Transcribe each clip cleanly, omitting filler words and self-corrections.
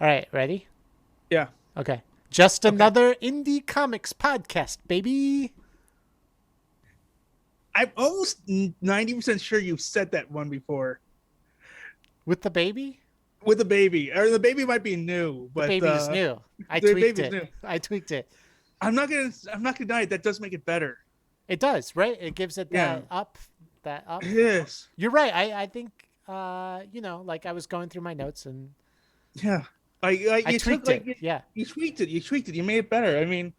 All right, ready? Yeah. Okay. Just another indie comics podcast, baby. I'm almost 90% sure you've said that one before With the baby? with the baby. Or the baby might be new, The but baby is new. I the tweaked baby's it. new. I tweaked it. I'm not gonna deny it. That does make it better. It does, right? It gives it Yeah. that up. Yes. You're right. I think like I was going through my notes and Yeah. Like I you took tweaked it. Yeah. you tweaked it. You tweaked it. You made it better. I mean,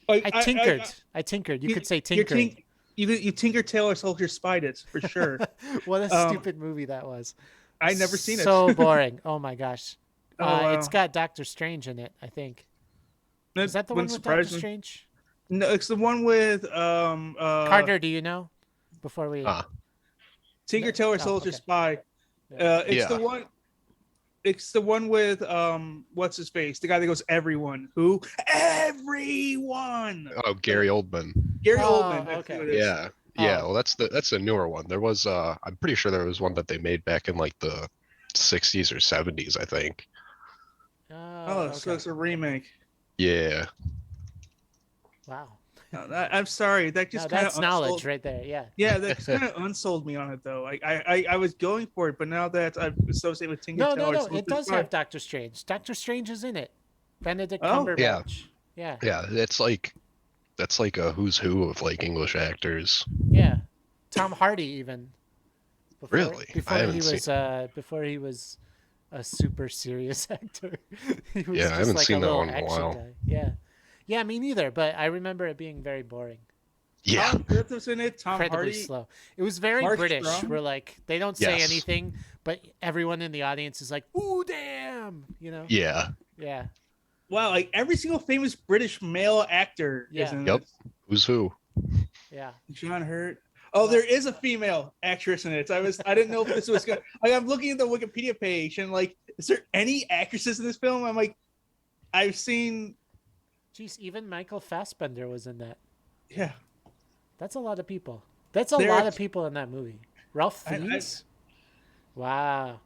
like I tinkered. I tinkered. You could say you're tinkered. you Tinker Tailor Soldier Spied it for sure. What a Um, stupid movie that was. I never seen it. So boring. Oh my gosh. Oh, wow. It's got Doctor Strange in it, I think. Is that the one wouldn't with Doctor surprise me. Strange? No, it's the one with Carter, do you know? Before we Tinker No? Tailor Oh, Soldier okay. Spy. Yeah. It's Yeah. the one. It's the one with what's his face? The guy that goes everyone. Who? Everyone. Oh, Gary Oldman. Gary Oh, Oldman. That's okay. who it is. Yeah. Yeah. Oh. Well, that's a newer one. There was I'm pretty sure there was one that they made back in like the 60s or 70s, I think. Oh, so Okay. it's a remake. Yeah. Wow. I'm sorry. That No, just kind that's of knowledge right there. Yeah. Yeah, that kind of unsold me on it though. I was going for it, but now that I've associated with Tinker No, Tailor, no. Soldier It does Spy- have Doctor Strange. Doctor Strange is in it. Benedict Oh. Cumberbatch. Yeah. Yeah. That's like a who's who of like English actors. Yeah. Tom Hardy even. Really? I Before haven't he was seen- before he was a super serious actor. He was Yeah, I just haven't like seen a that little one in a action while. guy. Yeah. Yeah, me neither, but I remember it being very boring. Yeah. Tom Cruise was in it. Tom Incredibly Hardy. slow. It was very Mark British. Strong? Where like they don't say Yes. anything, but everyone in the audience is like, "Ooh, damn!" You know? Yeah. Yeah. Wow, like every single famous British male actor is Yeah. in Yep. it. Who's who? Yeah. John Hurt. Oh, there is a female actress in it. I didn't know if this was good. Like, I'm looking at the Wikipedia page and like, is there any actresses in this film? I'm like, I've seen. Jeez, even Michael Fassbender was in that. Yeah. That's a lot of people. That's a There- lot of people in that movie. Ralph I- Fiennes? Wow.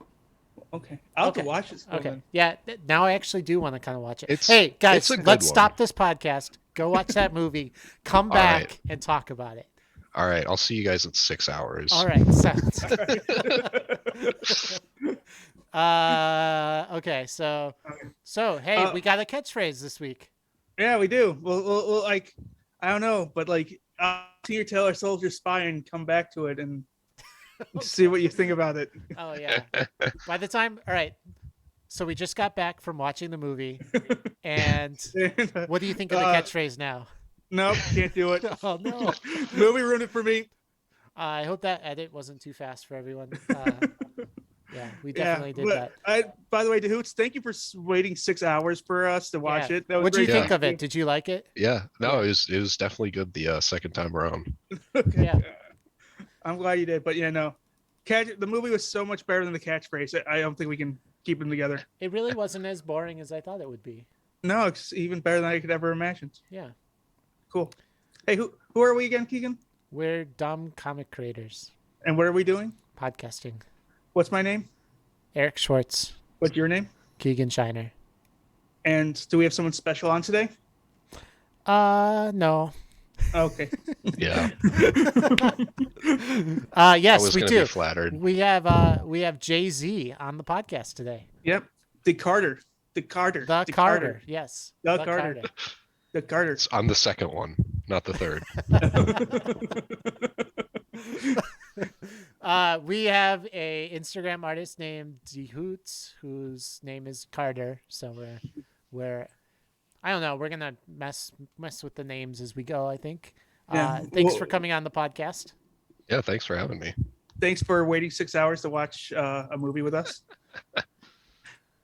Okay. I'll have Okay. to watch this. Film Okay. then. Yeah. Now I actually do want to kind of watch it. It's- Hey, guys, it's a good let's one. stop this podcast. Go watch that movie. Come All back right. and talk about it. All right. I'll see you guys in 6 hours. All right. Sounds. Okay. So hey, we got a catchphrase this week. Yeah, we do. We'll like, I don't know, but like, Tinker Tailor Soldier Spy and come back to it and see what you think about it. Oh yeah. By the time, all right. So we just got back from watching the movie, and what do you think of the catchphrase now? Nope, can't do it. Oh no. Movie ruined it for me. I hope that edit wasn't too fast for everyone. Yeah, we definitely did but that. By the way, dehootz, thank you for waiting 6 hours for us to watch Yeah. it. That was What do you great. think of it? Did you like it? Yeah. No, it was definitely good the second time around. Okay. Yeah. I'm glad you did, but yeah, no. The movie was so much better than the catchphrase. I don't think we can keep them together. It really wasn't as boring as I thought it would be. No, it's even better than I could ever imagine. Yeah. Cool. Hey, who are we again, Keegan? We're dumb comic creators. And what are we doing? Podcasting. What's my name? Eric Schwartz, What's your name? Keegan Shiner. And do we have someone special on today? No. Okay. Yeah. I Yes, was we gonna do. be flattered. We have Jay-Z on the podcast today. Yep. The Carter. The Carter. The Carter. Yes. The Carter. The Carter. It's on the second one, not the third. We have a Instagram artist named dehootz, whose name is Carter. So we're I don't know. We're gonna mess with the names as we go. I think. Yeah. Thanks Well- for coming on the podcast. Yeah. Thanks for having me. Thanks for waiting 6 hours to watch a movie with us.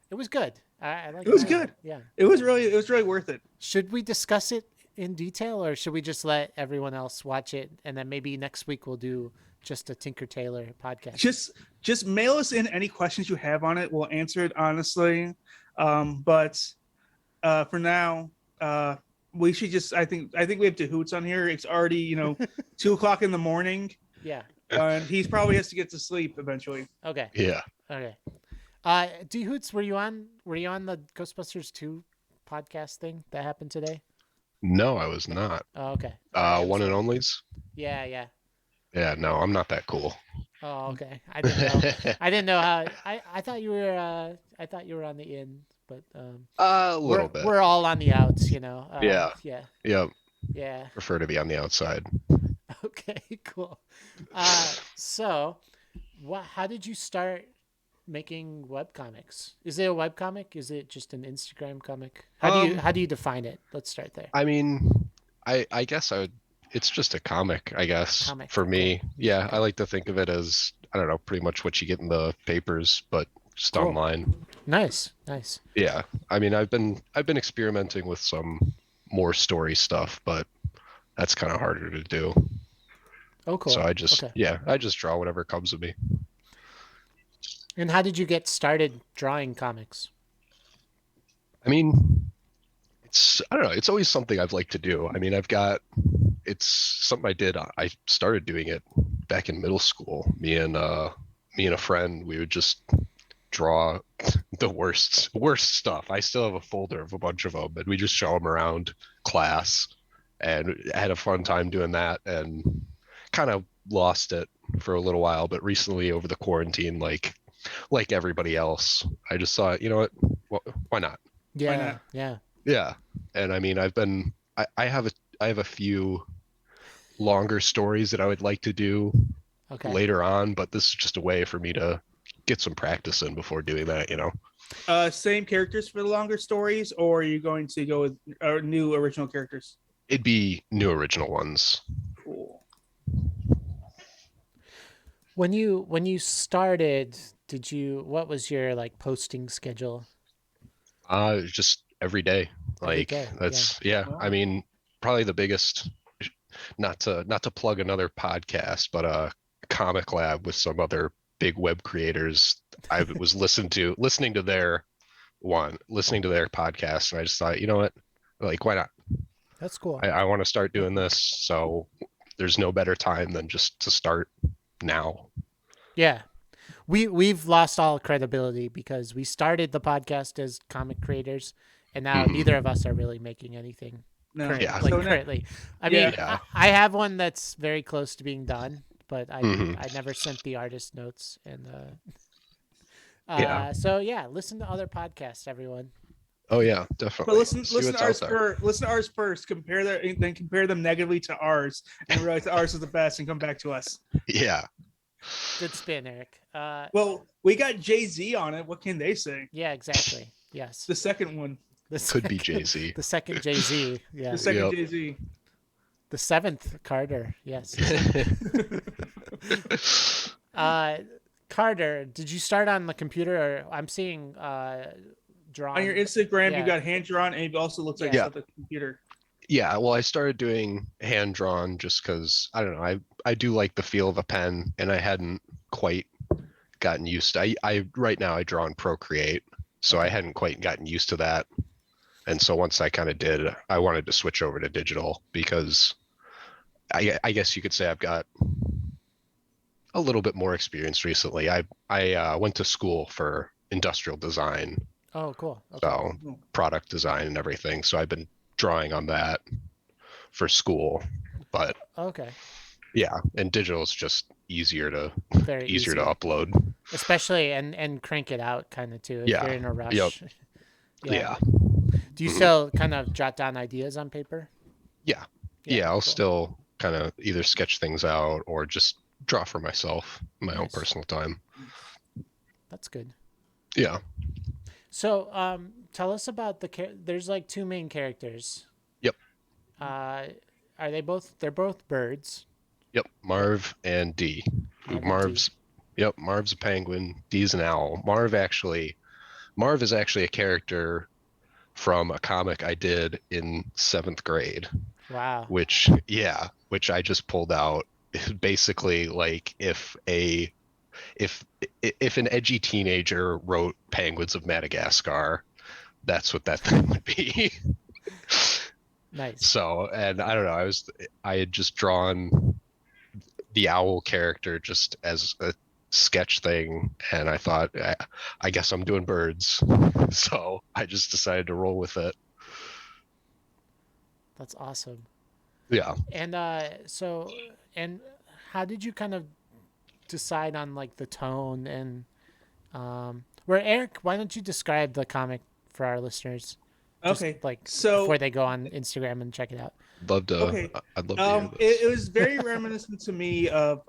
It was good. I like It was that. good. Yeah. It was really worth it. Should we discuss it in detail, or should we just let everyone else watch it, and then maybe next week we'll do just a Tinker Tailor podcast? Just mail us in any questions you have on it. We'll answer it honestly. But for now, we should just. I think we have dehootz on here. It's already 2:00 in the morning, Yeah. and he probably has to get to sleep eventually. Okay. Yeah. Okay. Dhoots, were you on the Ghostbusters 2 podcast thing that happened today? No, I was not. Oh, okay. All right. It was One and like, onlys. yeah, yeah. Yeah, no, I'm not that cool. Oh, okay. I didn't know. I didn't know how. I thought you were. I thought you were on the in, but A we're little bit. we're all on the outs. Yeah. Yeah. Yep. Yeah. Prefer to be on the outside. Okay. Cool. So, what? How did you start making webcomics? Is it a webcomic? Is it just an Instagram comic? How do you define it? Let's start there. I mean, I guess I would. It's just a comic, I guess, Comic. for Cool. me. Yeah, Okay. I like to think of it as, I don't know, pretty much what you get in the papers, but just Cool. online. Nice. Nice. Yeah. I mean, I've been experimenting with some more story stuff, but that's kind of harder to do. Oh, cool. So I just Okay. I just draw whatever comes to me. And how did you get started drawing comics? I mean, I don't know, it's always something I've liked to do. I mean, it's something I did. I started doing it back in middle school. Me and a friend, we would just draw the worst stuff. I still have a folder of a bunch of them, and we just show them around class, and had a fun time doing that, and kind of lost it for a little while. But recently, over the quarantine, like everybody else, I just thought, you know what, why not? Yeah. not? Yeah. Yeah. And I mean, I have a few longer stories that I would like to do Okay. later on, but this is just a way for me to get some practice in before doing that, you know. Same characters for the longer stories, or are you going to go with new original characters? It'd be new original ones. Cool. When you started, what was your like posting schedule? Just every day. Every Like day, that's yeah. Wow. I mean, probably the biggest, not to plug another podcast, but Comic Lab with some other big web creators. I was listening to their podcast, and I just thought, you know what, like, why not? That's cool. I want to start doing this, so there's no better time than just to start now. Yeah. We've lost all credibility because we started the podcast as comic creators, and now Mhm. neither of us are really making anything No. Yeah. So currently. I Yeah. mean, Yeah. I have one that's very close to being done, but Mhm. I never sent the artist notes, and Yeah. so yeah, listen to other podcasts, everyone. Oh yeah, But definitely. listen See to what's out ours there. listen to ours first. Then compare them negatively to ours, and realize ours is the best, and come back to us. Yeah. Good spin, Eric. Well, we got Jay-Z on it. What can they say? Yeah, exactly. Yes. The second one, The Could be second- Jay-Z. The second Jay-Z. Yeah. the second Yep. Jay-Z. The seventh Carter. Yes. Carter, did you start on the computer, or I'm seeing drawing On your Instagram, Yeah. you got hand drawn, and it also looks like Yeah. it's on the computer. Yeah, well, I started doing hand drawn just because I don't know. I do like the feel of a pen, and I hadn't quite gotten used to. I right now I draw in Procreate, so I Okay. hadn't quite gotten used to that. And so once I kind of did, I wanted to switch over to digital because I guess you could say I've got a little bit more experience recently. I went to school for industrial design, Oh, cool. Okay. so product design and everything. So I've been drawing on that for school, but Okay. yeah, and digital is just easier to Very easier easy. to upload. Especially and crank it out kind of too if Yeah. you're in a rush. Yep. Yeah. Yeah. Do you Mhm. still kind of jot down ideas on paper? Yeah. I'll cool. still kind of either sketch things out or just draw for myself in my own Nice. personal time. That's good. Yeah. So, tell us about there's like two main characters. Yep. Are they both? They're both birds. Yep. Marv and D. Marv and Marv's Yep, Marv's a penguin, Dee's an owl. Marv is actually a character from a comic I did in 7th grade, Wow. which I just pulled out. Basically, like if an edgy teenager wrote Penguins of Madagascar, that's what that thing would be. Nice. So, and I don't know, I had just drawn the owl character just as sketch thing, and I thought, I guess I'm doing birds. So I just decided to roll with it. That's awesome. Yeah. And and how did you kind of decide on like the tone and where Eric, why don't you describe the comic for our listeners just Okay, like before so they go on Instagram and check it out. Love to. okay, I'd love to hear it, this. it was very reminiscent to me of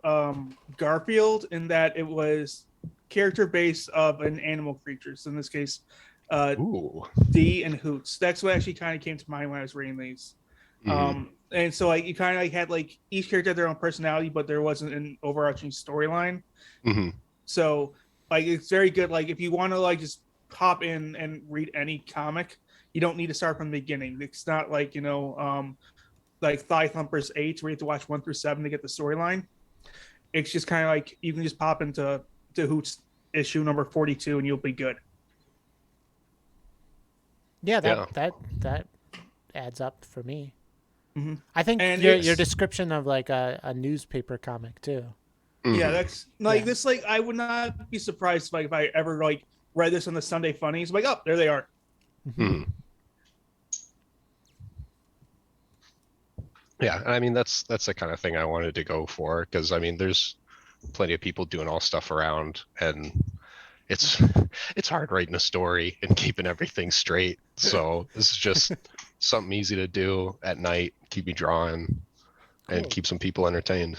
Garfield in that it was character based of an animal creature. So in this case, uh, Ooh. D and Hoots. That's what actually kind of came to mind when I was reading these. Mm-hmm. And so like you kind of like had like each character had their own personality, but there wasn't an overarching storyline. Mm-hmm. So like it's very good. Like if you want to like just hop in and read any comic, you don't need to start from the beginning. It's not like like Thigh Thumpers 8 where you have to watch 1 through 7 to get the storyline. It's just kind of like you can just pop into Hoots issue number 42 and you'll be good. Yeah, Yeah. that adds up for me. Mm-hmm. I think And your it's description of like a newspaper comic too. yeah, Mm-hmm. that's like Yeah. this. Like I would not be surprised like if I ever like read this on the Sunday Funnies. Like oh, there they are. Mm-hmm. Yeah, and I mean that's the kind of thing I wanted to go for, because I mean there's plenty of people doing all stuff around, and it's it's hard writing a story and keeping everything straight. So this is just something easy to do at night, keep me drawing, and Cool. keep some people entertained.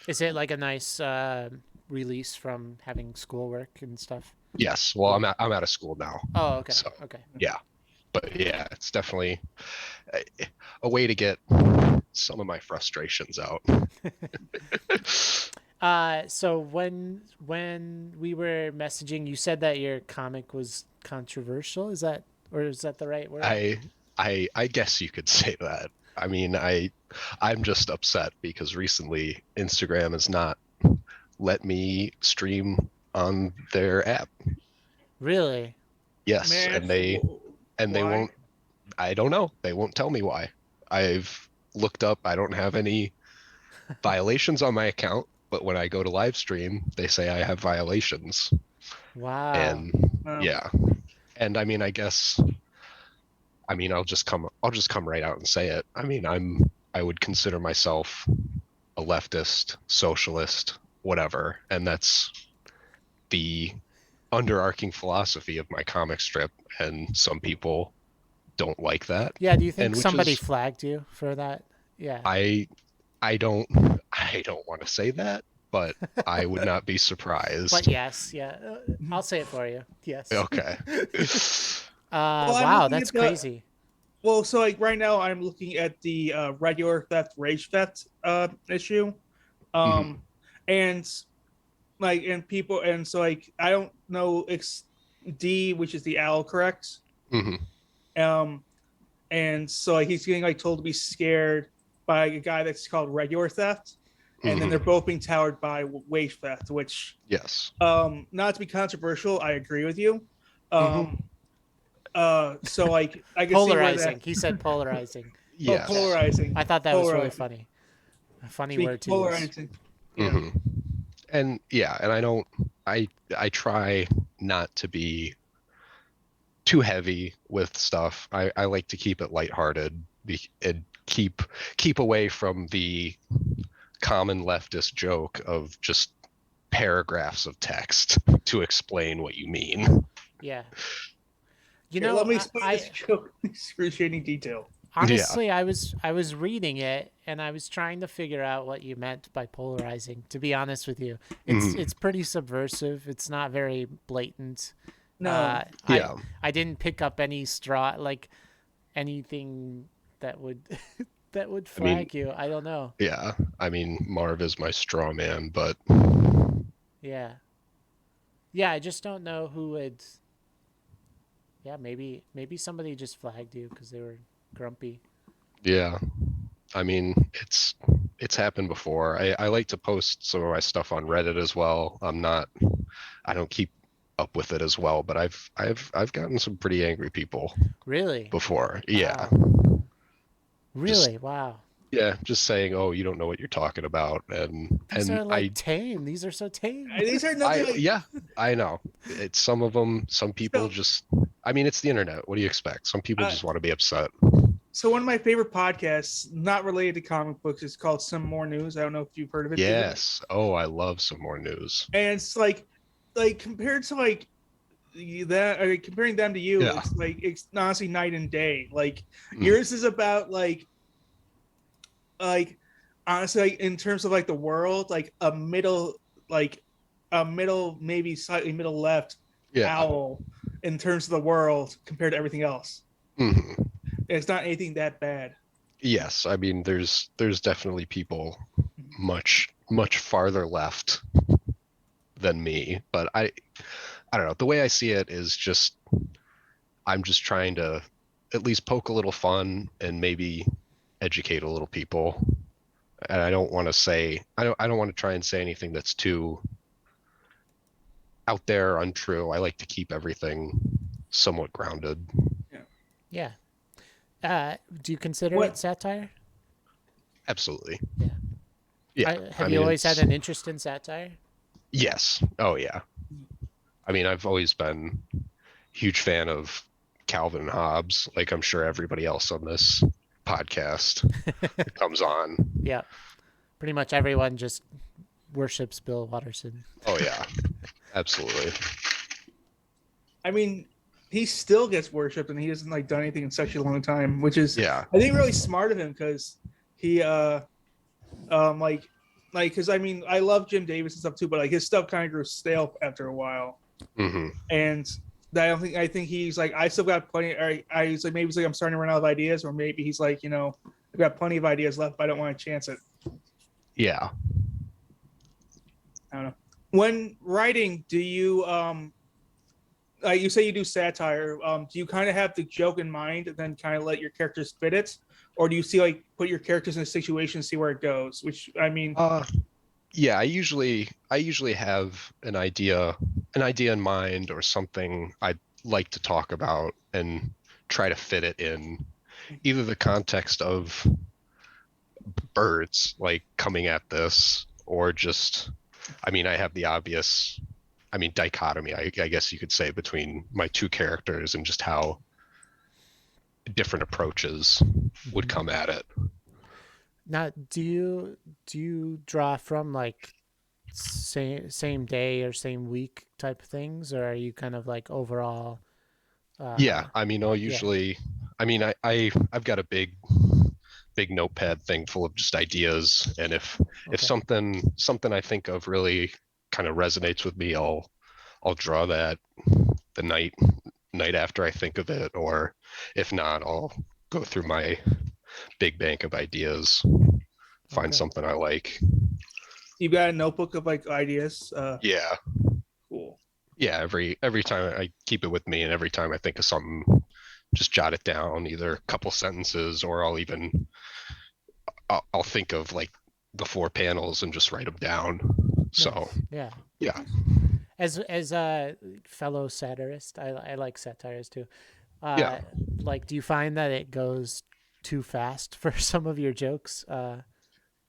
Is it like a nice release from having schoolwork and stuff? Yes, well, Yeah. I'm out of school now, Oh, okay. so Okay. yeah. But yeah, it's definitely a, a way to get some of my frustrations out. So when we were messaging, you said that your comic was controversial. Is that or is that the right word? I guess you could say that. I mean, I'm just upset because recently Instagram has not let me stream on their app. Really? Yes, Man, and they why? won't. I don't know. They won't tell me why. I've looked up. I don't have any violations on my account, but when I go to live stream, they say I have violations. Wow. And Well, yeah, and I mean, I guess, I mean, I'll just come right out and say it. I mean, I would consider myself a leftist, socialist, whatever, and that's the underarching philosophy of my comic strip, and some people don't like that, Yeah, do you think and which somebody is flagged you for that? Yeah. I I don't I don't want to say that, but I would not be But surprised. yes, yeah. I'll say it for you. Yes. Okay. well, I'm Wow, looking that's at the crazy. well. So like right now, I'm looking at the regular theft, rage theft issue, Mhm. um, and like and people and so like I don't know it's D, which is the owl, correct? Mhm. Um, and so like he's getting like told to be scared by a guy that's called regular theft, and then they're Mhm. both being towered by wage theft, which Yes. not to be controversial, I agree with you. Mhm. Um, so like I can see where that Polarizing. He said polarizing. oh Yes. polarizing, I thought that was really polarizing, funny. A funny speak word to use. polarizing, yeah. Mhm. And yeah, and I don't I try not to be too heavy with stuff. I like to keep it lighthearted and keep away from the common leftist joke of just paragraphs of text to explain what you mean. Yeah. You Here, know, let me I, explain I this joke in excruciating detail. Yeah. honestly I was reading it and I was trying to figure out what you meant by polarizing. To be honest with you, it's Mhm. it's pretty subversive. It's not very blatant. No, I Yeah. I didn't pick up any straw like anything that would that would I mean, flag you. I don't know. yeah. I mean, Marv is my straw man, but Yeah, yeah. I just don't know who would. Yeah, maybe somebody just flagged you because they were grumpy. yeah. I mean, it's happened before. I like to post some of my stuff on Reddit as well. I don't keep up with it as well, but I've gotten some pretty angry people Really? before. Yeah. Wow. Just Really? Wow. Yeah, just saying, oh, you don't know what you're talking about, These are like I tame. These are so tame. These are nothing like yeah, I know. It's some of them. Some people so. just. I mean, it's the internet. What do you expect? Some people Uh, just want to be upset. so one of my favorite podcasts, not related to comic books, is called Some More News. I don't know if you've heard of it. Yes. Oh, I love some more news. And it's like compared to like that, comparing them to you, Yeah. it's like it's honestly night and day. Like Mm, yours is about like honestly like, in terms of like the world, like a middle maybe slightly middle left yeah. owl in terms of the world compared to everything else. Hmm. It's not anything that bad. Yes. I mean, there's definitely people much farther left than me, but I don't know. The way I see it is just I'm just trying to at least poke a little fun and maybe educate a little people. And I don't want to say I don't want to try and say anything that's too out there or untrue. I like to keep everything somewhat grounded. Yeah. Yeah. Do you consider it What satire? Absolutely. Yeah. Yeah. Have I you mean, always had it's an interest in satire? yes. Oh yeah. I mean, I've always been a huge fan of Calvin and Hobbes, like I'm sure everybody else on this podcast comes on. Yeah. Pretty much everyone just worships Bill Watterson. Oh yeah. Absolutely. I mean, he still gets worshipped and he hasn't like done anything in such a long time, which is Yeah. I think really smart of him because he like because I mean I love Jim Davis and stuff too, but like his stuff kind of grew stale after a while, Hmm. and I think he's like I still got plenty. I he's like maybe he's like I'm starting to run out of ideas, or maybe he's like I've got plenty of ideas left, but I don't want to chance it. Yeah. I don't know. When writing, do you like you say you do satire? Do you kind of have the joke in mind and then kind of let your characters spit it, or do you see like put your characters in a situation, see where it goes? Which I mean, Uh yeah, I usually have an idea in mind or something I'd like to talk about and try to fit it in either the context of birds like coming at this or just I mean I have the obvious I mean dichotomy I guess you could say between my two characters and just how different approaches would come at it. Now, do you draw from like same day or same week type things, or are you kind of like overall? Yeah, Uh, I mean I'll yeah. usually I mean I've got a big notepad thing full of just ideas and if Okay. something I think of really kind of resonates with me I'll draw that the night after I think of it, or if not, I'll go through my big bank of ideas, find Okay. something I like. you've got a notebook of like ideas. Yeah, Cool. yeah. Every time I keep it with me, and every time I think of something, just jot it down, either a couple sentences, or I'll think of like the four panels and just write them down. So Nice. Yeah. yeah, As a fellow satirist, I like satires too. yeah, Uh, like, do you find that it goes too fast for some of your jokes?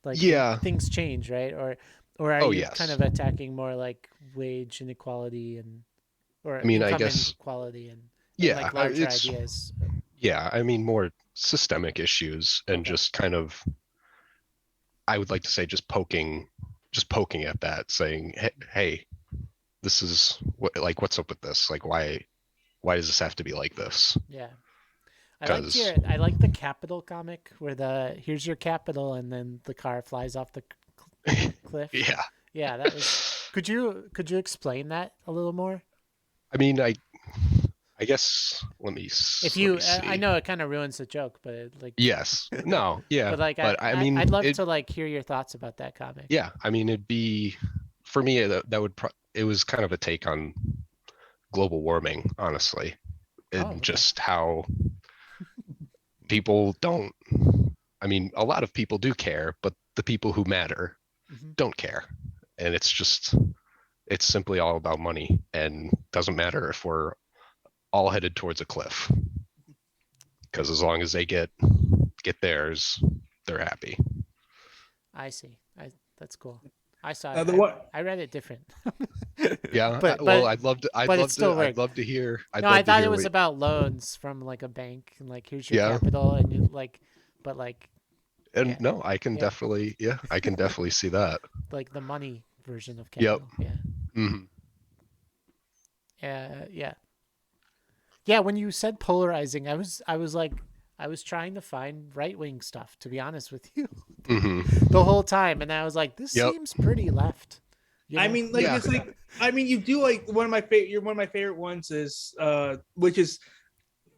Like yeah. things change, right? Or are Oh you kind yes. of attacking more like wage inequality and or I mean, I income guess inequality and yeah. like larger It's ideas? yeah. I mean, more systemic issues and Okay. just kind of I would like to say just poking at that, saying, hey, this is what like what's up with this? Like why does this have to be like this? Yeah. Because I like the capital comic where the here's your capital and then the car flies off the cliff. yeah, Yeah, that was. Could you explain that a little more? I mean I guess If let me you, I see. know it kind of ruins the joke, but Yes, no, yeah, but like but I I'd mean love it. to like hear your thoughts about that comic. Yeah, I mean it'd be for me that it was kind of a take on global warming, honestly, Oh, and okay. just how people don't. I mean, a lot of people do care, but the people who matter Hmm. don't care, and it's simply all about money, and doesn't matter if we're all headed towards a cliff, because as long as they get theirs, they're happy. I see. That's cool. I saw The it. what? I read it different. Yeah. but Well, but but it still I'd worked. love to hear. I'd No, I love to thought it hear was what. about loans from like a bank and like here's your Yeah. capital and you like, but like And yeah, no, I can yeah, definitely. Yeah, I can definitely see that. like the money version of Yep. capital. Yeah, Hmm. yeah, yeah. When you said polarizing, I was like, I was trying to find right wing stuff. To be honest with you, Hmm. the whole time, and I was like, this Yep. seems pretty left. You I know? mean, like Yeah. it's like I mean, you do like one of my favorite. One of my favorite ones is which is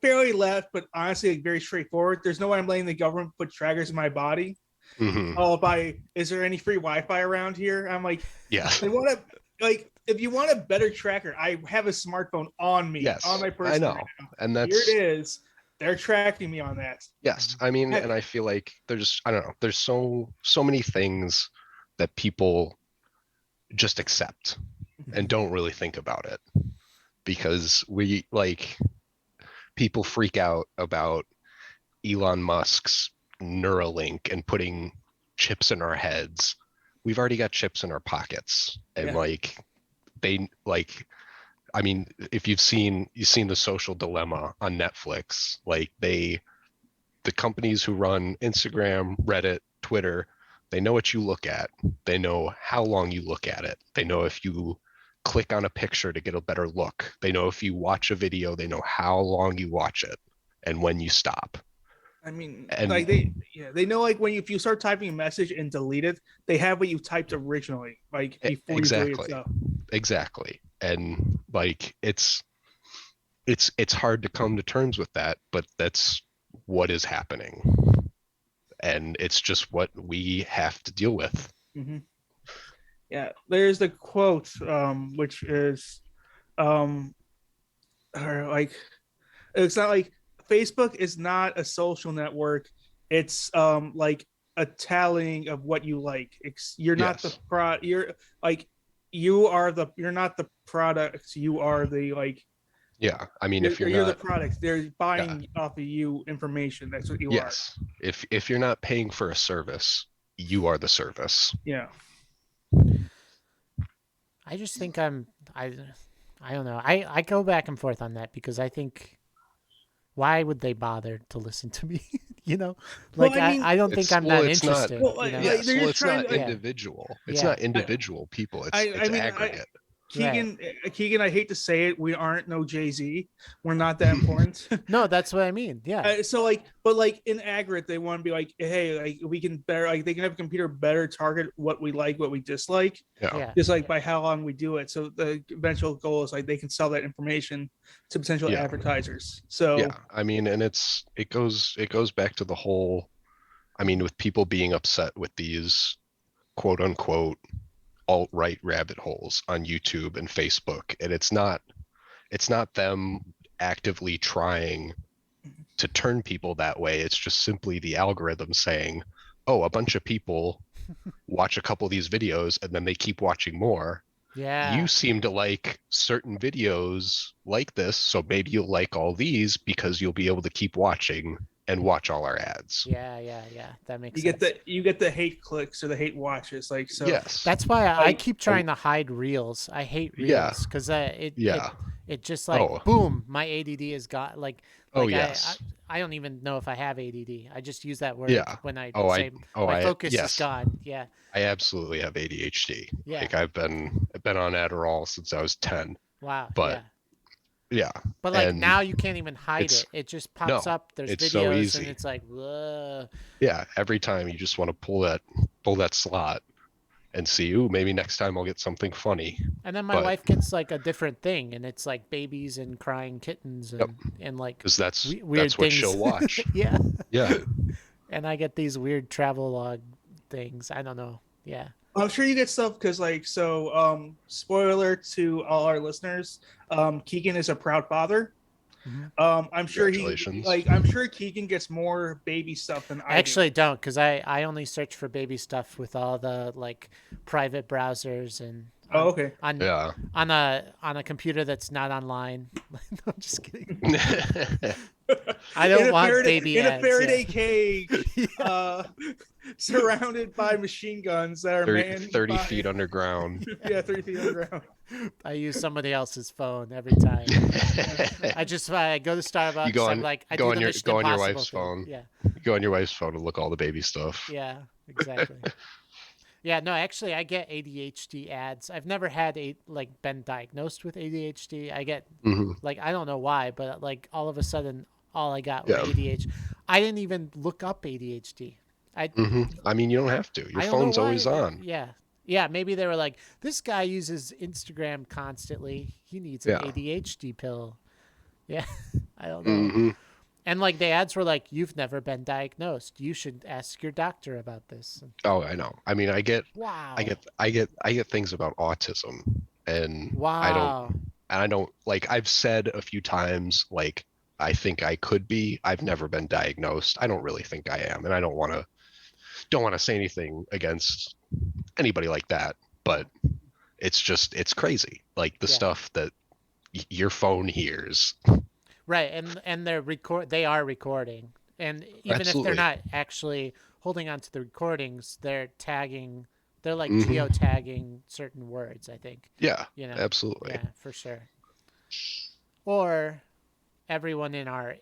fairly left, but honestly like very straightforward. There's no way I'm letting the government put trackers in my body. Hmm. Followed by, is there any free Wi-Fi around here? I'm like, Yes. they want to like if you want a better tracker, I have a smartphone on me, on Yes. my I person right know. now. And Here it that's is. They're tracking me on that. yes. I mean, I, and I feel like there's I don't know. There's so many things that people just accept and don't really think about it because we like people freak out about Elon Musk's Neuralink and putting chips in our heads. We've already got chips in our pockets, and Yeah. like they like. I mean, if you've seen the Social Dilemma on Netflix, like the companies who run Instagram, Reddit, Twitter, they know what you look at. They know how long you look at it. They know if you click on a picture to get a better look. They know if you watch a video, they know how long you watch it and when you stop. I mean, like And they know like when if you start typing a message and delete it, they have what you typed originally, like before you delete it. exactly, So exactly. And like it's hard to come to terms with that, but that's what is happening. And it's just what we have to deal with. mm-hmm. Yeah, there's the quote, which is, um, or like it's not like Facebook is not a social network. It's like a tallying of what you like. You're not the Yes. you're like you're not the product. You are the like Yeah. I mean, if you're you're the not, product. They're yeah, buying off of you information. That's what you are. yes. If you're not paying for a service, you are the service. Yeah. I just think I I don't know. I go back and forth on that because I think why would they bother to listen to me? You know, Well, like I mean, I don't think I'm that It's not. interested. well, You know, like Yes. they're Well, just it's trying not to like. yeah, individual. It's yeah, not individual people. I It's mean, aggregate. right. Keegan, I hate to say it, we aren't no Jay-Z. We're not that important. No, that's what I mean. Yeah, So like, but like in aggregate, they want to be like, hey, like we can better, like they can have a computer better target what we like, what we dislike, Yeah. yeah, just like by how long we do it. So the eventual goal is like they can sell that information to potential Yeah. advertisers. So Yeah. I mean, and it goes back to the whole. I mean, with people being upset with these quote unquote alt-right rabbit holes on YouTube and Facebook, and it's not them actively trying to turn people that way. It's just simply the algorithm saying, "Oh, a bunch of people watch a couple of these videos and then they keep watching more. You yeah, seem to like certain videos like this, so maybe you'll like all these because you'll be able to keep watching and watch all our ads." yeah. That makes sense. you get the hate clicks or the hate watches, like so. Yes. That's why I Like keep And trying to hide reels. I hate yeah. reels because Yeah. it just like Oh. boom, my ADD is got Oh like yes. I don't even know if I have ADD. I just use that word Yeah. when I Oh, say my I focus is yes. gone. Yeah, I absolutely have ADHD. yeah. Like I've been on Adderall since I was 10. Wow. But Yeah. yeah. But like And now you can't even hide it's it. It just pops no, up. There's it's so videos and easy. it's like, whoa. Yeah, every time you just want to pull that slot and see, ooh, maybe next time I'll get something funny. And then my But wife gets like a different thing, and it's like babies and crying kittens yep, and like because weird that's what things. she'll watch. Yeah. Yeah. And I get these weird travel log things. I don't know. Yeah. I'm sure you get stuff because like so. Spoiler to all our listeners: Keegan is a proud father. Mm-hmm. I'm sure Congratulations. I'm sure Keegan gets more baby stuff than I I do. actually don't because I only search for baby stuff with all the like private browsers and Oh, okay. Yeah. on a computer that's not online. No, I'm just kidding. I don't want baby in a ads. Faraday cage, Yeah. surrounded by machine guns that are 30 by feet underground. yeah, 3 feet underground. I use somebody else's phone every time. I go to You Starbucks. I'm like, I do the Mission go on your Impossible wife's thing. phone. Yeah, You go on your wife's phone and look all the baby stuff. yeah, exactly. Yeah, no, actually, I get ADHD ads. I've never had been diagnosed with ADHD. I get Hmm. I don't know why, but like all of a sudden, all I got were Yeah. ADHD. I didn't even look up ADHD. I I mean, you don't have to. Your I don't know phone's why. always on. Yeah. Yeah, maybe they were like, this guy uses Instagram constantly. He needs an Yeah. ADHD pill. Yeah. I don't know. Hmm. And like the ads were like, you've never been diagnosed. You should ask your doctor about this. Oh, I know. I mean, Wow. I get things about autism, and Wow. I don't like. I've said a few times, like, I think I could be. I've never been diagnosed. I don't really think I am, and I don't want to say anything against anybody like that. But it's crazy, like the Yeah. stuff that your phone hears. Right. And they are recording. And even if they're Absolutely. not actually holding on to the recordings, they're like Hmm. geotagging certain words, I think. Yeah, You know. absolutely. Yeah, for sure. Or everyone in our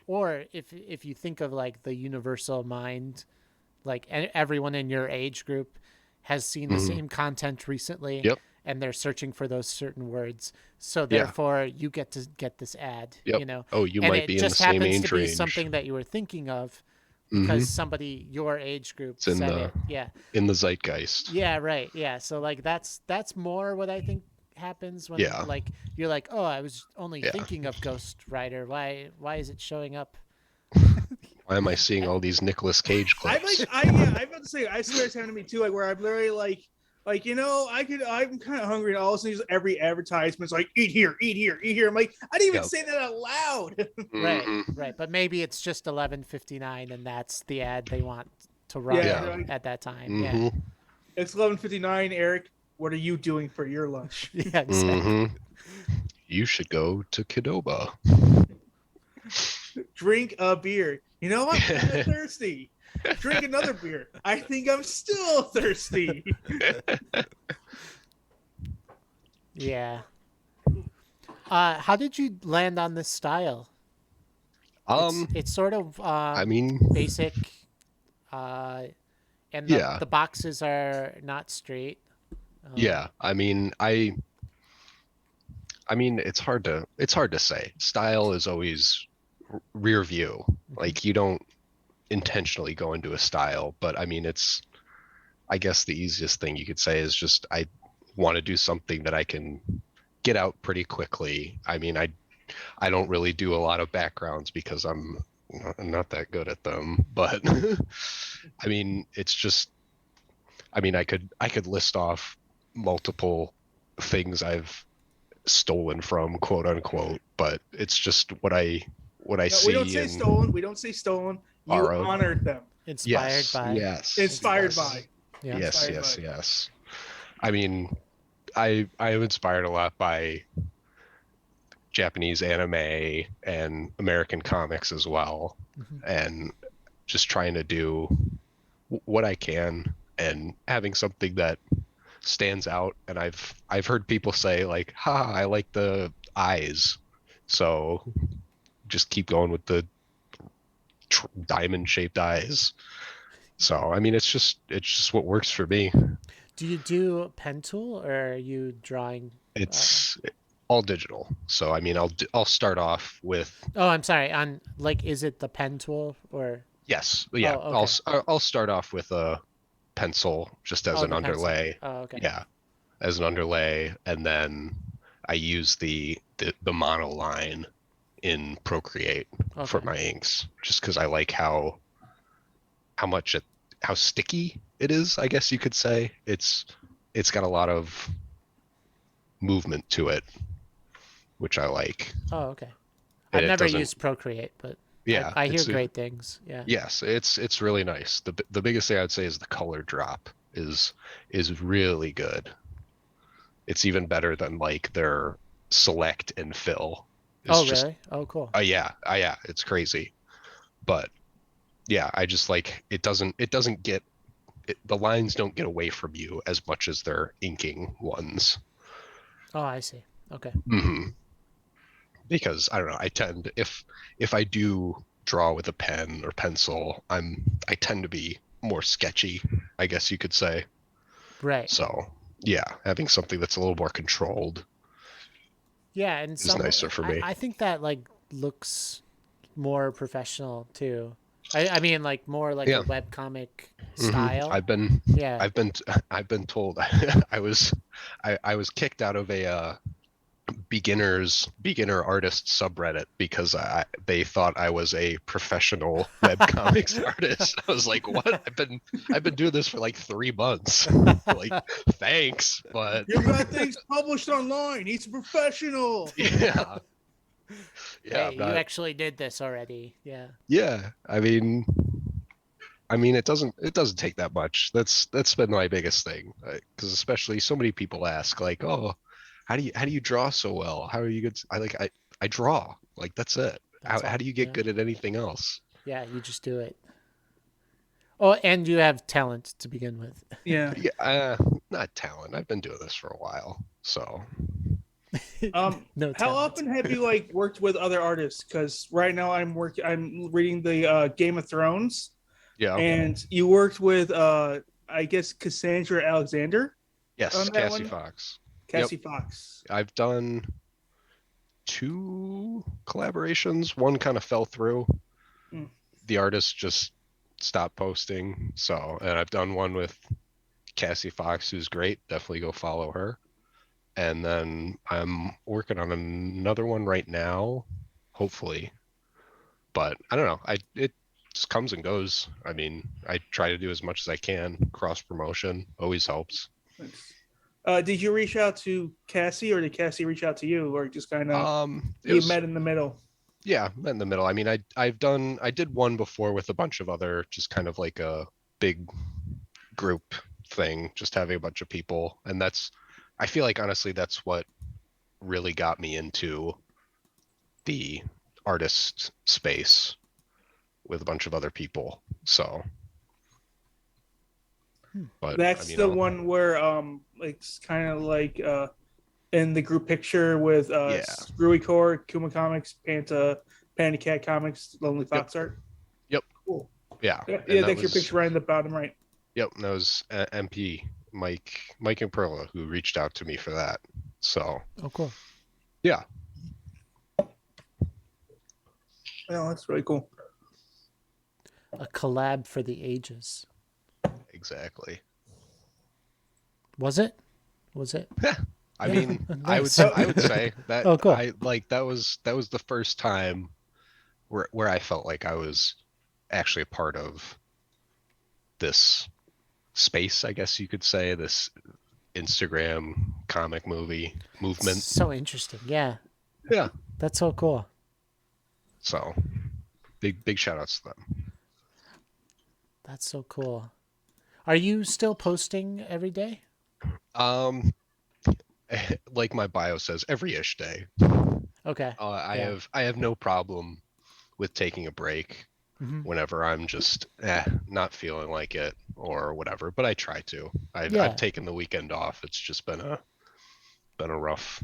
or if you think of like the universal mind, like everyone in your age group has seen the Hmm. same content recently, Yep. and they're searching for those certain words, so Yeah. therefore you get to get this ad. Yep. You know, Oh, you and might it be in the just same happens to age be range. something that you were thinking of Hmm. because somebody your age group It's in said the it. Yeah. in the zeitgeist. Yeah, right. Yeah. So like that's more what I think happens when Yeah. like you're like, "Oh, I was only Yeah. thinking of Ghost Rider. Why is it showing up?" Why am I seeing all these Nicolas Cage clips? I'm about to say, I swear it's happened to me too. Like where I'm literally like I'm kind of hungry, and all of a sudden every advertisement's like, eat here, eat here, eat here. I'm like, I didn't even Yep. say that out loud. Right, Mhm. right. But maybe it's just 11:59 and that's the ad they want to run Yeah. at that time. Mhm. It's 11:59, Eric. What are you doing for your lunch? Yeah. Yeah, exactly. Mhm. You should go to Kidoba. Drink a beer. You know what? I'm kinda thirsty. Drink another beer. I think I'm still thirsty. Yeah. How did you land on this style? It's sort of I mean, basic, uh, and yeah, the boxes are not straight. yeah. I mean, it's hard to say. Style is always rear view. Like you don't intentionally go into a style, but I mean, I guess the easiest thing you could say is just I want to do something that I can get out pretty quickly. I mean, I don't really do a lot of backgrounds because I'm not that good at them, but I mean, it's just I mean, I could list off multiple things I've stolen from quote unquote, but it's just what I No, see we don't say in stolen. We don't say stolen. You Ara. honored them. Inspired by. Inspired yes, by. Yeah. yes, Inspired yes, by. yes. I mean, I am inspired a lot by Japanese anime and American comics as well, and just trying to do what I can and having something that stands out. And I've heard people say like, "Ha, I like the eyes," so just keep going with the diamond-shaped eyes. So I mean, it's just what works for me. Do you do pen tool or are you drawing? It's all digital. So I mean, I'll start off with Oh, I'm sorry. On like, is it the pen tool or? yes, yeah. Oh, okay. I'll start off with a pencil just as Oh, an the pencil. underlay. Oh, okay. Yeah, as an underlay, and then I use the monoline in Procreate for Okay. my inks, just because I like how much how sticky it is. I guess you could say it's got a lot of movement to it, which I like. Oh, okay. And I've it never doesn't. used Procreate, but Yeah, I hear great things. Yeah. yes, it's really nice. The biggest thing I'd say is the color drop is really good. It's even better than like their select and fill. It's Oh, just really? Oh, cool. yeah, it's crazy. But yeah, I just like it doesn't get the lines don't get away from you as much as their inking ones. Oh, I see. Okay. Hmm. Because I don't know, I tend if I do draw with a pen or pencil, I tend to be more sketchy, I guess you could say. Right. So yeah, having something that's a little more controlled Yeah, and is some nicer for me. I think that like looks more professional too. I mean like more like a Yeah. webcomic Hmm. style. I've been Yeah. I've been I've been told I was I was kicked out of a beginner artist subreddit because they thought I was a professional webcomics artist. I was like, what? I've been doing this for like 3 months. Like, thanks, but You got things published online. He's a professional. yeah, yeah, Hey, I'm you not. actually did this already. Yeah. Yeah, I mean, it doesn't take that much. That's been my biggest thing, because especially so many people ask like, oh, how do you draw so well? How are you good? I draw. Like that's it. How That's how all. do you get Yeah. good at anything else? Yeah, you just do it. Oh, and you have talent to begin with. Yeah. Yeah, not talent. I've been doing this for a while, so No How talent. often have you like worked with other artists? Because right now I'm reading the Game of Thrones, yeah. and you worked with I guess Cassandra Alexander Yes, on that Cassie one. Fox. Yep, Cassie Fox. I've done two collaborations. One kind of fell through. Mm. The artist just stopped posting. So, and I've done one with Cassie Fox, who's great. Definitely go follow her. And then I'm working on another one right now, hopefully. But I don't know. It just comes and goes. I mean, I try to do as much as I can. Cross promotion always helps. Thanks. Did you reach out to Cassie, or did Cassie reach out to you, or just kind of It you was met in the middle? yeah, met in the middle. I mean, I did one before with a bunch of other, just kind of like a big group thing, just having a bunch of people, and I feel like honestly that's what really got me into the artist space with a bunch of other people. So, Hmm. but I That's mean, the one where it's kind of like in the group picture with yeah, Screwy Core, Kuma Comics, Panda Cat Comics, Lonely yep, Fox Art. yep, Cool. yeah, Yeah, and yeah, that that's your was picture right in the bottom right. yep, and that was MP Mike and Perla who reached out to me for that. So Oh, cool. yeah, Oh, that's really cool. A collab for the ages. exactly. Was it? Was it? I Yeah. mean, Nice. I would say that Oh, cool. that was the first time where I felt like I was actually a part of this space, I guess you could say, this Instagram comic movie movement. So interesting. Yeah. Yeah. That's so cool. So big shout outs to them. That's so cool. Are you still posting every day? Um like my bio says, every ish day. Okay. Yeah. I have no problem with taking a break Hmm. whenever I'm just not feeling like it or whatever. But I try to. I've Yeah. taken the weekend off. It's just been a rough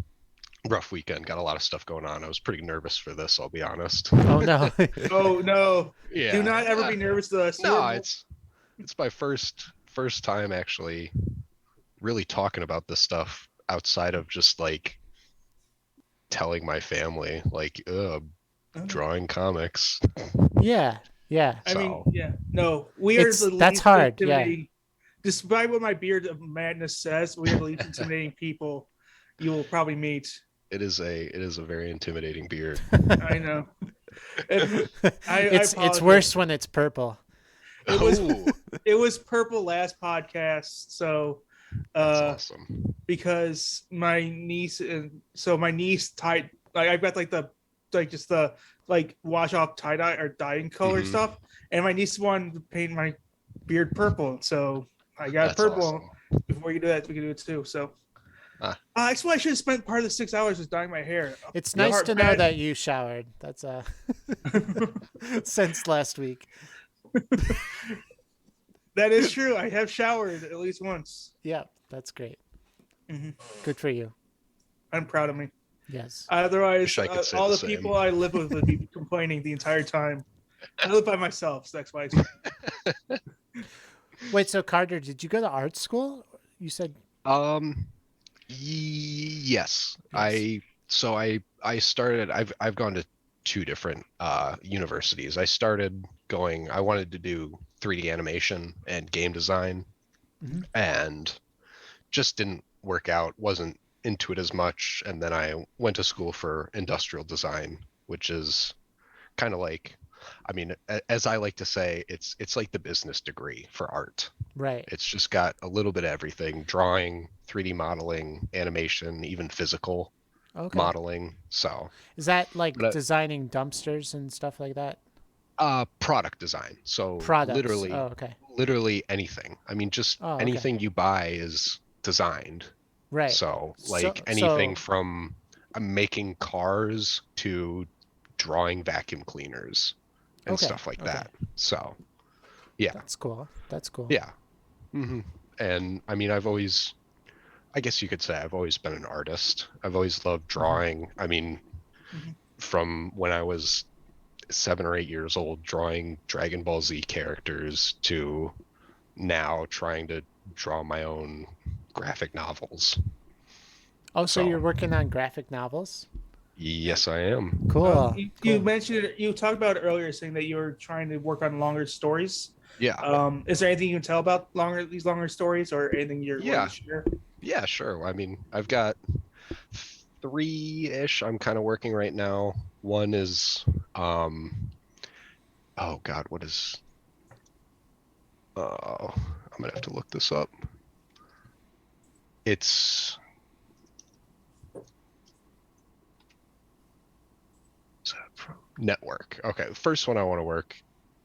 weekend. Got a lot of stuff going on. I was pretty nervous for this. I'll be honest. Oh no. Oh no! Do Yeah. not ever be nervous. No, it's my first time actually really talking about this stuff outside of just like telling my family like drawing comics. Yeah. Yeah. I mean, So yeah, no, we are the That's least hard. Yeah. intimidating. Despite what my beard of madness says, we are the least intimidating people you will probably meet. it is a very intimidating beard. I know. I It's apologize. worse when it's purple. It was Oh, it was purple last podcast, so that's awesome. because my niece and so my niece tied like I've got like the like just the like wash off tie dye or dyeing color Mhm. stuff, and my niece wanted to paint my beard purple, so I got That's purple. awesome. Before you do that, we can do it too. So That's why I should have spent part of the 6 hours just dyeing my hair. It's Yep. nice to know that you showered. That's since last week. That is true. I have showered at least once. Yeah, that's great. Mhm. Good for you. I'm proud of me. Yes. Otherwise, Wish I could say all the the same. people I live with would be complaining the entire time. I live by myself, so that's why. It's... Wait, so Carter, did you go to art school? You said Yes. yes. I started. I've gone to two different universities. I started going. I wanted to do 3D animation and game design, Mhm. and just didn't work out. Wasn't into it as much. And then I went to school for industrial design, which is kind of like, I mean, as I like to say, it's like the business degree for art. Right. It's just got a little bit of everything: drawing, 3D modeling, animation, even physical Okay. modeling. So, Is that like but, designing dumpsters and stuff like that? product design. So Products. Oh, okay. literally anything. I mean, just Oh, okay. anything you buy is designed. Right. So So, like anything from making cars to drawing vacuum cleaners and okay. stuff like Okay. that. So, yeah, That's cool. That's cool. yeah. And I mean, I guess you could say I've always been an artist. I've always loved drawing. I mean, Mhm. from when I was 7 or 8 years old, drawing Dragon Ball Z characters to now trying to draw my own graphic novels. Oh, so you're working on graphic novels? Yes, I am. Cool. You Cool. mentioned it. You talked about it earlier, saying that you were trying to work on longer stories. Yeah. Is there anything you can tell about these longer stories, or anything you're willing Yeah. to share? Yeah, sure. I mean, I've got three-ish I'm kind of working right now. One is, oh God, what is, I'm gonna have to look this up. It's, is that from Network? Okay, the first one I want to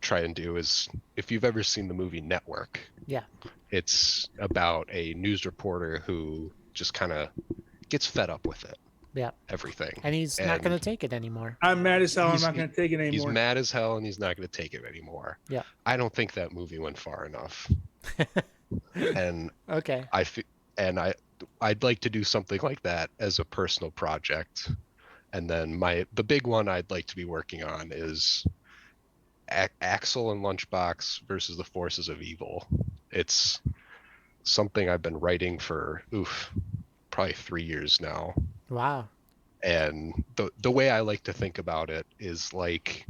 try and do is, if you've ever seen the movie Network. Yeah. It's about a news reporter who just kind of gets fed up with it. Yeah. Everything. And he's not going to take it anymore. I'm mad as hell. I'm not going to take it anymore. He's mad as hell and he's not going to take it anymore. Yeah. I don't think that movie went far enough. And okay. I'd like to do something like that as a personal project. And then the big one I'd like to be working on is Axel and Lunchbox versus the Forces of Evil. It's something I've been writing for probably 3 years now. Wow. And the way I like to think about it is like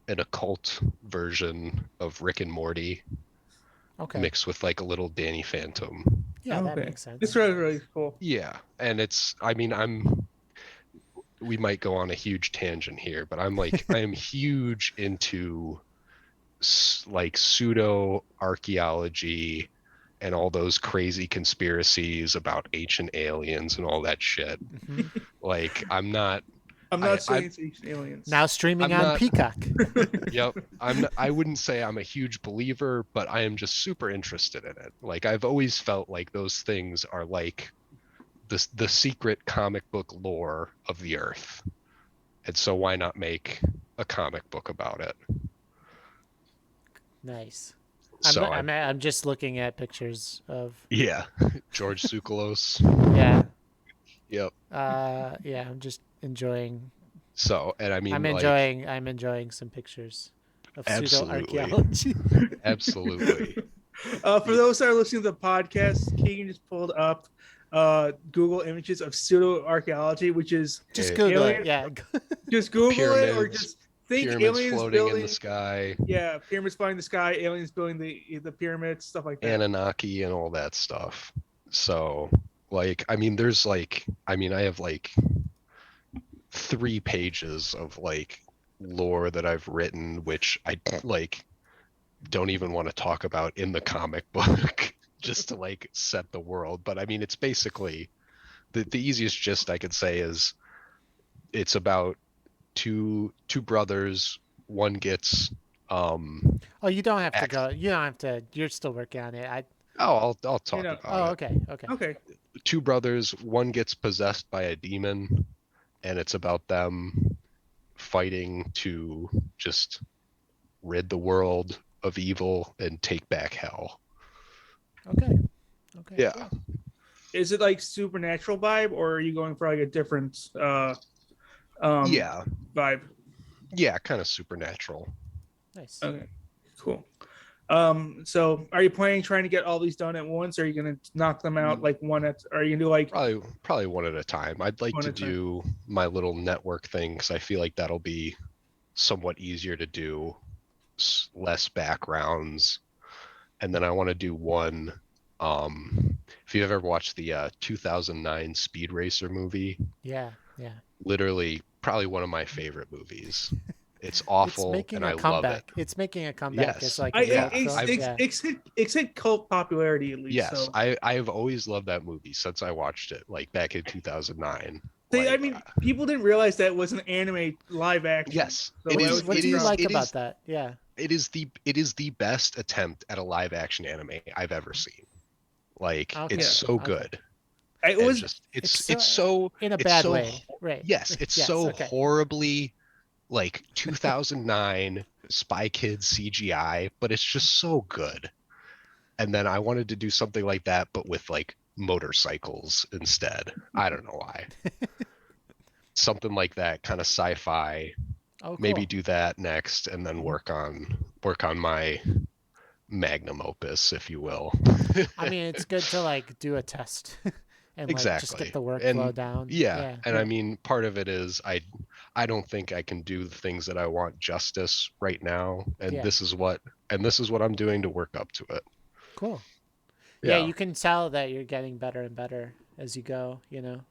an occult version of Rick and Morty. Okay. Mixed with like a little Danny Phantom. Yeah, that makes sense. It's really, really cool. Yeah, and we might go on a huge tangent here, but I am huge into like pseudo archaeology and all those crazy conspiracies about ancient aliens and all that shit. Like I'm not saying it's ancient aliens. Now streaming on Peacock. Yep. I wouldn't say I'm a huge believer, but I am just super interested in it. Like I've always felt like those things are like the secret comic book lore of the earth. And so why not make a comic book about it? Nice. So I'm just looking at pictures of George Tsoukalos. Yeah. Yep. Yeah, I'm just enjoying. So, and I mean, I'm enjoying some pictures of pseudo archaeology. Absolutely. For those that are listening to the podcast, Keegan just pulled up Google images of pseudo archaeology, which is just Google it. Yeah. Just Google pyramids, it, or just think aliens aliens floating building in the sky. Yeah, pyramids flying in the sky, aliens building the pyramids, stuff like that. Anunnaki and all that stuff. So, like, I mean, I have like 3 pages of like lore that I've written, which I like don't even want to talk about in the comic book just to like set the world. But I mean, it's basically the easiest gist I could say is it's about two brothers. One gets oh, you don't have to go. You don't have to. You're still working on it. I'll talk about it. Okay. two brothers, one gets possessed by a demon, and it's about them fighting to just rid the world of evil and take back hell. Okay. Okay. Yeah. Cool. Is it like supernatural vibe, or are you going for like a different Yeah. vibe? Yeah, kind of supernatural. Nice. Okay, cool. So are you planning trying to get all these done at once, or are you gonna knock them out like one at? Are you gonna do like Probably one at a time. I'd like one to at a time? do my little network thing because I feel like that'll be somewhat easier to do, less backgrounds, and then I want to do one. If you've ever watched the 2009 Speed Racer movie, Yeah. Yeah. literally probably one of my favorite movies. It's It's awful making and a I love it. comeback. It's making a comeback. It's Yes. like I a Yeah. cult film. Yeah. it's hit cult popularity at least. Yes, So I've always loved that movie since I watched it, like back in 2009. I Like, mean, people didn't realize that was an anime live action. yes, So it that is. was What It do you is. like It about is. that? Yeah. It is the best attempt at a live action anime I've ever seen. Like, Okay. it's so Okay. good. It And was just It's it's so in a it's bad so way, right? yes, it's Yes. so Okay. horribly like 2009 Spy Kids CGI, but it's just so good. And then I wanted to do something like that, but with like motorcycles instead. I don't know why. Something like that, kind of sci-fi. Oh, cool. Maybe do that next, and then work on my magnum opus, if you will. I mean, it's good to like do a test and like just Exactly. get the workflow And down. yeah, and Yeah. I mean, part of it is I don't think I can do the things that I want justice right now, and Yeah. this is what I'm doing to work up to it. Cool. Yeah, Yeah. you can tell that you're getting better and better as you go. More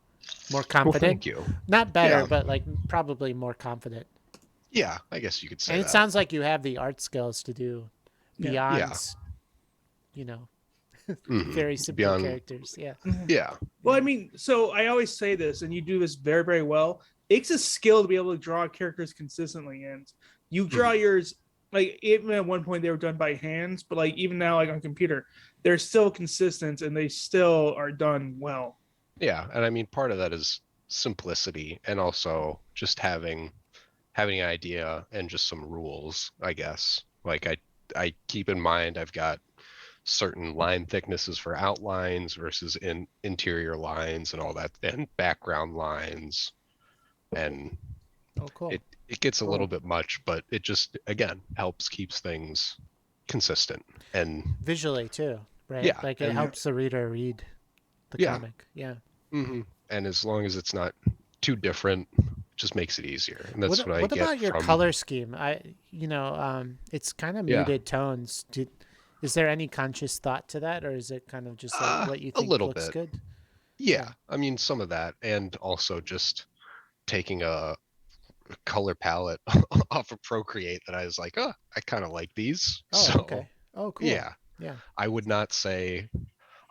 Well, confident. thank you. Not better, Yeah. but like probably more confident. Yeah, I guess you could say And it that. sounds like you have the art skills to do Yeah. beyond, Yeah. Mhm. very simple Beyond, characters. Yeah. yeah, Well, I mean, so I always say this, and you do this very, very well. It's a skill to be able to draw characters consistently, and you draw yours like even at one point they were done by hands, but like even now, like on computer, they're still consistent and they still are done well. yeah, and I mean, part of that is simplicity, and also just having an idea and just some rules, I guess. Like I keep in mind I've got certain line thicknesses for outlines versus interior lines and all that, and background lines, and Oh, cool. it gets a little Cool. bit much, but it just again keeps things consistent. And Visually too, right? Yeah, Like it and- helps the reader read the Yeah. comic. Yeah. and as long as it's not too different, it just makes it easier. And that's what I What get about your from color scheme? It's kind of Yeah. muted tones. Is there any conscious thought to that, or is it kind of just like what you a think little looks bit. good? Yeah, I mean, some of that, and also just taking a color palette off of Procreate that I was like, oh, I kind of like these. Oh, So okay. Oh, cool. yeah, Yeah. I would not say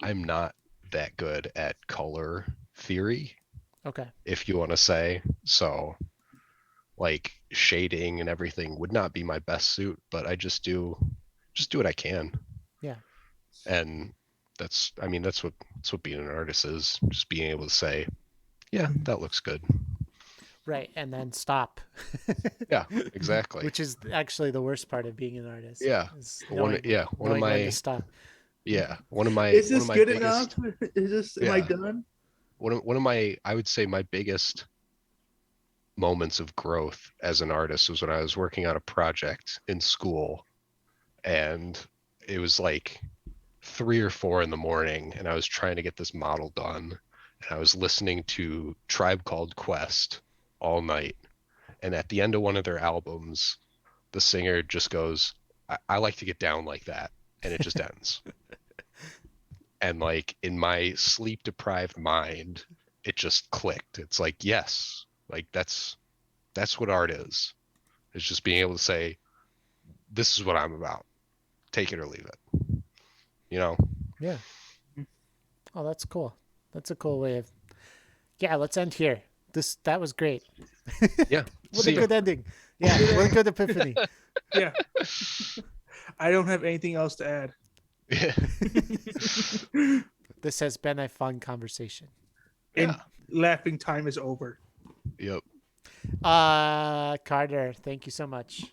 I'm not that good at color theory, Okay. if you want to say. So like shading and everything would not be my best suit, but I just do what I can. Yeah. And that's what being an artist is, just being able to say, yeah, that looks good. Right, and then stop. Yeah, exactly. Which is actually the worst part of being an artist. Yeah. is One knowing, of knowing when my to stop. one of my Is one this of my good biggest enough? Is this am I Yeah. done? one of my I would say my biggest moments of growth as an artist was when I was working on a project in school, and it was like 3 or 4 in the morning, and I was trying to get this model done, and I was listening to Tribe Called Quest all night, and at the end of one of their albums, the singer just goes, I like to get down like that, and it just ends. And like in my sleep deprived mind, it just clicked. It's like, yes, like that's what art is. It's just being able to say, this is what I'm about. Take it or leave it. You know? Yeah. Oh, that's cool. That's a cool way of. Yeah, let's end here. That was great. Yeah. What See a ya. good ending. Yeah, what a good epiphany. Yeah. I don't have anything else to add. Yeah. This has been a fun conversation. And Yeah. laughing time is over. Yep. Carter, thank you so much.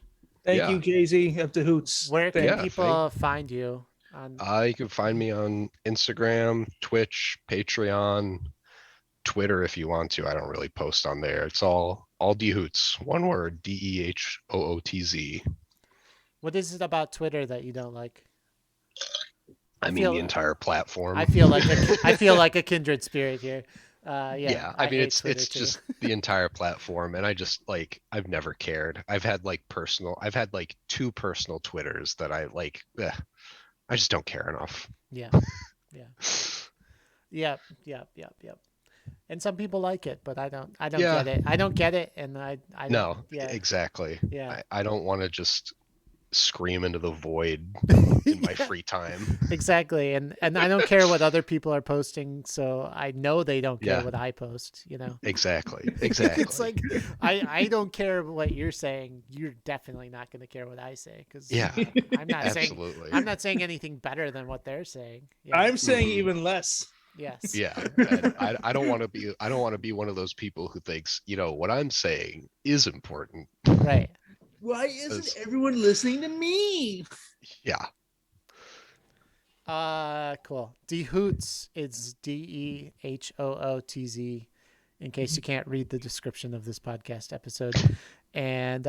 Thank Yeah. you, Jay-Z of DeHoots. Where can Yeah, people find you? On You can find me on Instagram, Twitch, Patreon, Twitter if you want to. I don't really post on there. It's all dehootz. One word, DEHOOTZ. what is it about Twitter that you don't like? I mean the entire platform. I feel like a kindred spirit here. Yeah, I mean hate it's Twitter too. just the entire platform, and I just like I've never cared. I've had like two personal Twitters that I like. I just don't care enough. Yeah, yep. And some people like it, but I don't Yeah. get it. I don't get it, and I don't, No, yeah, exactly. yeah. I don't want to just scream into the void in my Yeah. free time. Exactly, and I don't care what other people are posting, so I know they don't care Yeah. what I post. You know, Exactly. it's like I don't care what you're saying. You're definitely not going to care what I say because Yeah, I'm not saying absolutely. I'm not saying anything better than what they're saying. Yeah. I'm saying Mhm. even less. Yes. Yeah, and I don't want to be one of those people who thinks, what I'm saying is important. Right. Why isn't everyone listening to me? Yeah. Cool. Dehootz is DEHOOTZ. In case you can't read the description of this podcast episode, and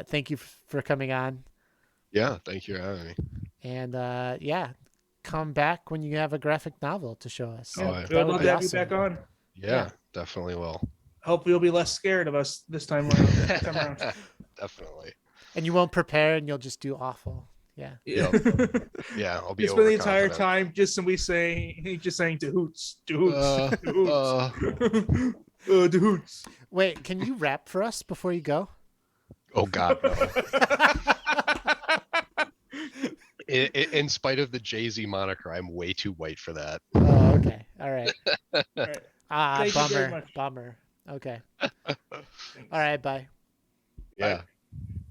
thank you for coming on. Yeah, thank you for having me. And yeah, come back when you have a graphic novel to show us. Oh, I'd love to have you back on. Yeah, definitely will. Hope you'll be less scared of us this time around. Definitely. And you won't prepare, and you'll just do awful. Yeah. Yep. Yeah, I'll be You spend the entire overconfident. time just saying DeHoots, DeHoots, DeHoots, DeHoots. Wait, can you rap for us before you go? Oh God, no. In spite of the Jay-Z moniker, I'm way too white for that. Oh, okay. All right. All right. Thank you very Bummer. much. Bummer. Okay. All right. Bye. Yeah. Bye.